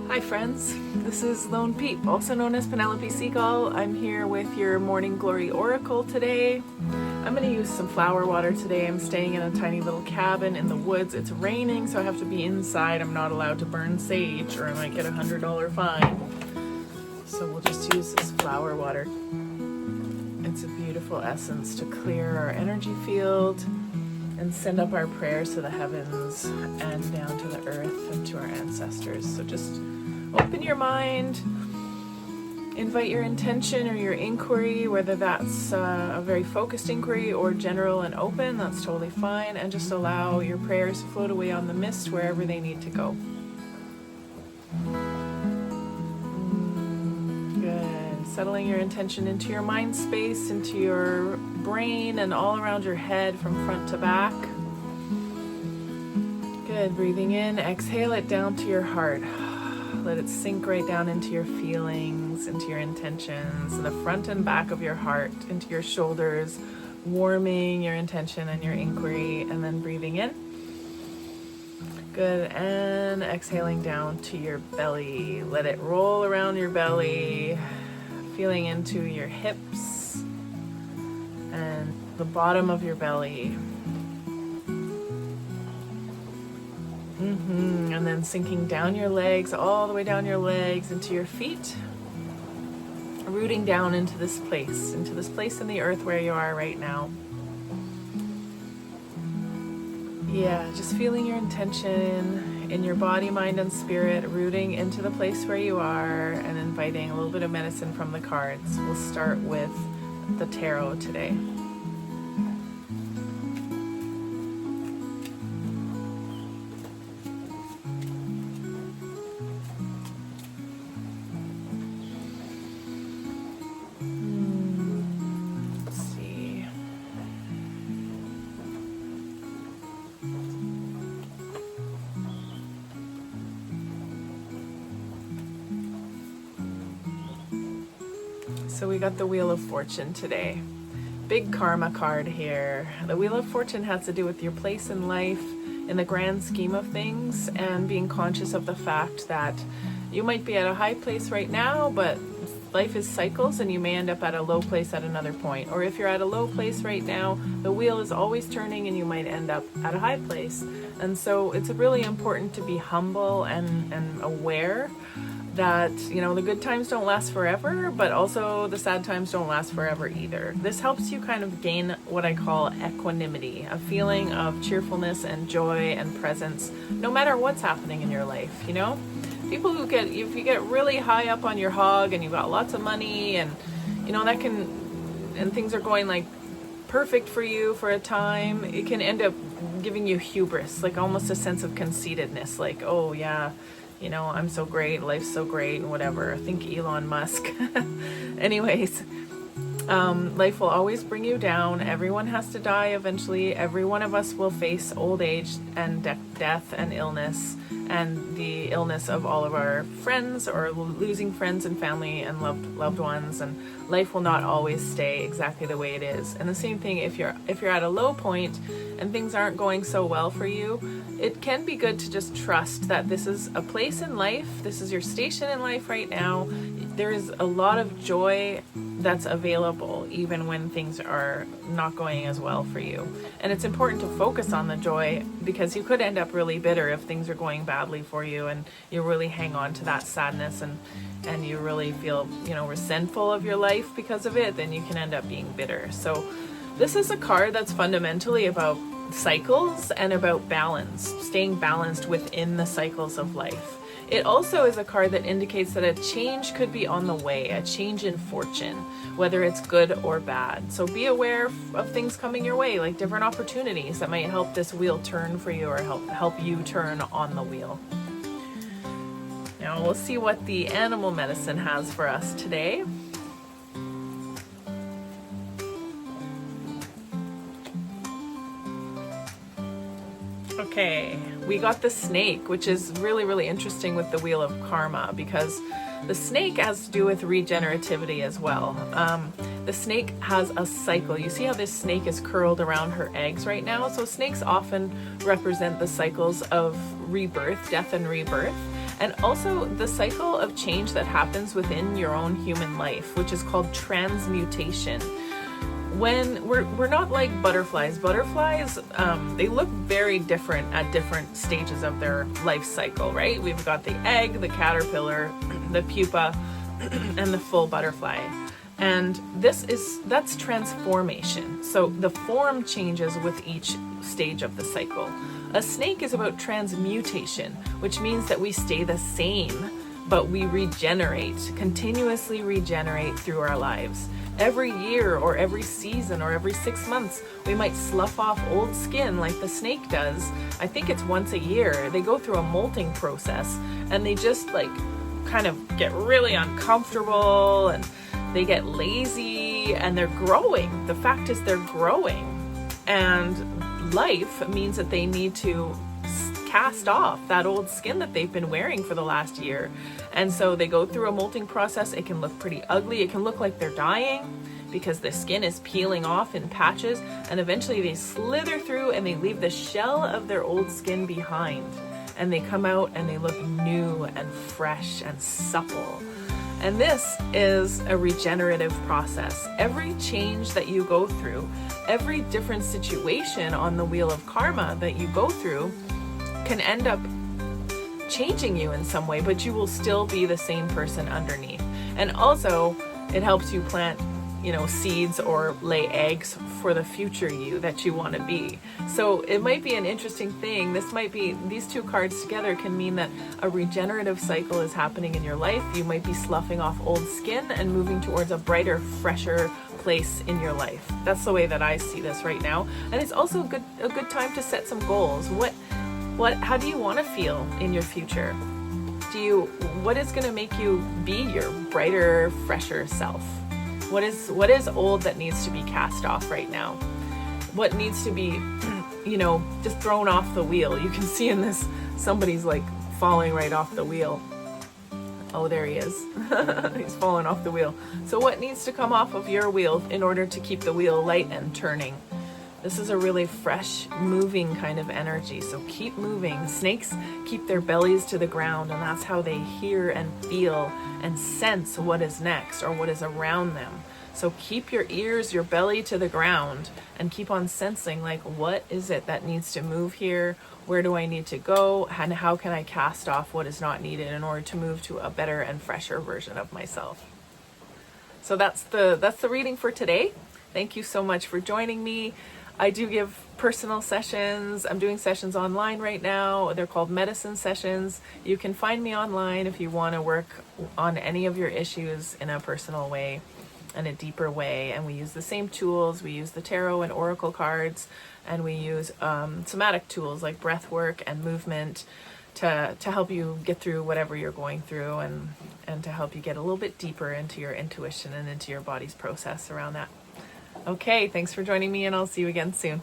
Hi friends, this is Lone Peep, also known as Penelope Seagull. I'm here with your Morning Glory Oracle today. I'm going to use some flower water today. I'm staying in a tiny little cabin in the woods. It's raining, so I have to be inside. I'm not allowed to burn sage or I might get a $100 fine. So we'll just use this flower water. It's a beautiful essence to clear our energy field and send up our prayers to the heavens and down to the earth and to our ancestors. So just open your mind, invite your intention or your inquiry, whether that's a very focused inquiry or general and open, that's totally fine, and just allow your prayers to float away on the mist wherever they need to go. Good. Settling your intention into your mind space, into your brain, and all around your head from front to back. Good. Breathing in, exhale it down to your heart. Let it sink right down into your feelings, into your intentions, in the front and back of your heart, into your shoulders, warming your intention and your inquiry, and then breathing in. Good, and exhaling down to your belly. Let it roll around your belly, feeling into your hips and the bottom of your belly. And then sinking down your legs, all the way down your legs into your feet, rooting down into this place in the earth where you are right now. Yeah, just feeling your intention in your body, mind, and spirit, rooting into the place where you are and inviting a little bit of medicine from the cards. We'll start with the tarot today. So we got the Wheel of Fortune today. Big karma card here. The Wheel of Fortune has to do with your place in life, in the grand scheme of things, and being conscious of the fact that you might be at a high place right now, but life is cycles and you may end up at a low place at another point. Or if you're at a low place right now, the wheel is always turning and you might end up at a high place. And so it's really important to be humble and aware that, you know, the good times don't last forever, but also the sad times don't last forever either. This helps you kind of gain what I call equanimity, a feeling of cheerfulness and joy and presence, no matter what's happening in your life, you know? People who if you get really high up on your hog and you've got lots of money and, you know, and things are going like perfect for you for a time, it can end up giving you hubris, like almost a sense of conceitedness, like, oh yeah, you know, I'm so great, life's so great, and whatever. Think Elon Musk. Anyways, life will always bring you down. Everyone has to die eventually. Every one of us will face old age and death and illness, and the illness of all of our friends, or losing friends and family and loved ones. And life will not always stay exactly the way it is. And the same thing, if you're at a low point and things aren't going so well for you, it can be good to just trust that this is a place in life. This is your station in life right now. There is a lot of joy that's available even when things are not going as well for you. And it's important to focus on the joy, because you could end up really bitter if things are going badly for you and you really hang on to that sadness and you really feel, you know, resentful of your life because of it. Then you can end up being bitter. So this is a card that's fundamentally about cycles and about balance, staying balanced within the cycles of life. It also is a card that indicates that a change could be on the way, a change in fortune, whether it's good or bad. So be aware of things coming your way, like different opportunities that might help this wheel turn for you, or help you turn on the wheel. Now we'll see what the animal medicine has for us today. Okay, we got the snake, which is really, really interesting with the Wheel of Karma, because the snake has to do with regenerativity as well. The snake has a cycle. You see how this snake is curled around her eggs right now? So snakes often represent the cycles of rebirth, death and rebirth. and also the cycle of change that happens within your own human life, which is called transmutation. When we're not like butterflies. Butterflies, they look very different at different stages of their life cycle, right? We've got the egg, the caterpillar, the pupa, and the full butterfly. And that's transformation. So the form changes with each stage of the cycle. A snake is about transmutation, which means that we stay the same, but we regenerate, continuously regenerate through our lives. Every year or every season or every 6 months, we might slough off old skin like the snake does. I think it's once a year. They go through a molting process and they just like kind of get really uncomfortable and they get lazy and they're growing. The fact is they're growing, and life means that they need to cast off that old skin that they've been wearing for the last year. And so they go through a molting process. It can look pretty ugly. It can look like they're dying because the skin is peeling off in patches, and eventually they slither through and they leave the shell of their old skin behind, and they come out and they look new and fresh and supple. And this is a regenerative process. Every change that you go through, every different situation on the wheel of karma that you go through can end up changing you in some way, but you will still be the same person underneath. And also, it helps you plant, seeds or lay eggs for the future you that you want to be. So it might be an interesting thing. These two cards together can mean that a regenerative cycle is happening in your life. You might be sloughing off old skin and moving towards a brighter, fresher place in your life. That's the way that I see this right now. And it's also a good time to set some goals. How do you want to feel in your future? What is going to make you be your brighter, fresher self? What is old that needs to be cast off right now? What needs to be, just thrown off the wheel? You can see in this, somebody's like falling right off the wheel. Oh, there he is. He's falling off the wheel. So what needs to come off of your wheel in order to keep the wheel light and turning? This is a really fresh, moving kind of energy. So keep moving. Snakes keep their bellies to the ground, and that's how they hear and feel and sense what is next or what is around them. So keep your ears, your belly to the ground, and keep on sensing, like, what is it that needs to move here? Where do I need to go? And how can I cast off what is not needed in order to move to a better and fresher version of myself? So that's the reading for today. Thank you so much for joining me. I do give personal sessions. I'm doing sessions online right now. They're called medicine sessions. You can find me online if you want to work on any of your issues in a personal way, in a deeper way. And we use the same tools. We use the tarot and oracle cards, and we use somatic tools like breath work and movement to help you get through whatever you're going through, and to help you get a little bit deeper into your intuition and into your body's process around that. Okay, thanks for joining me, and I'll see you again soon.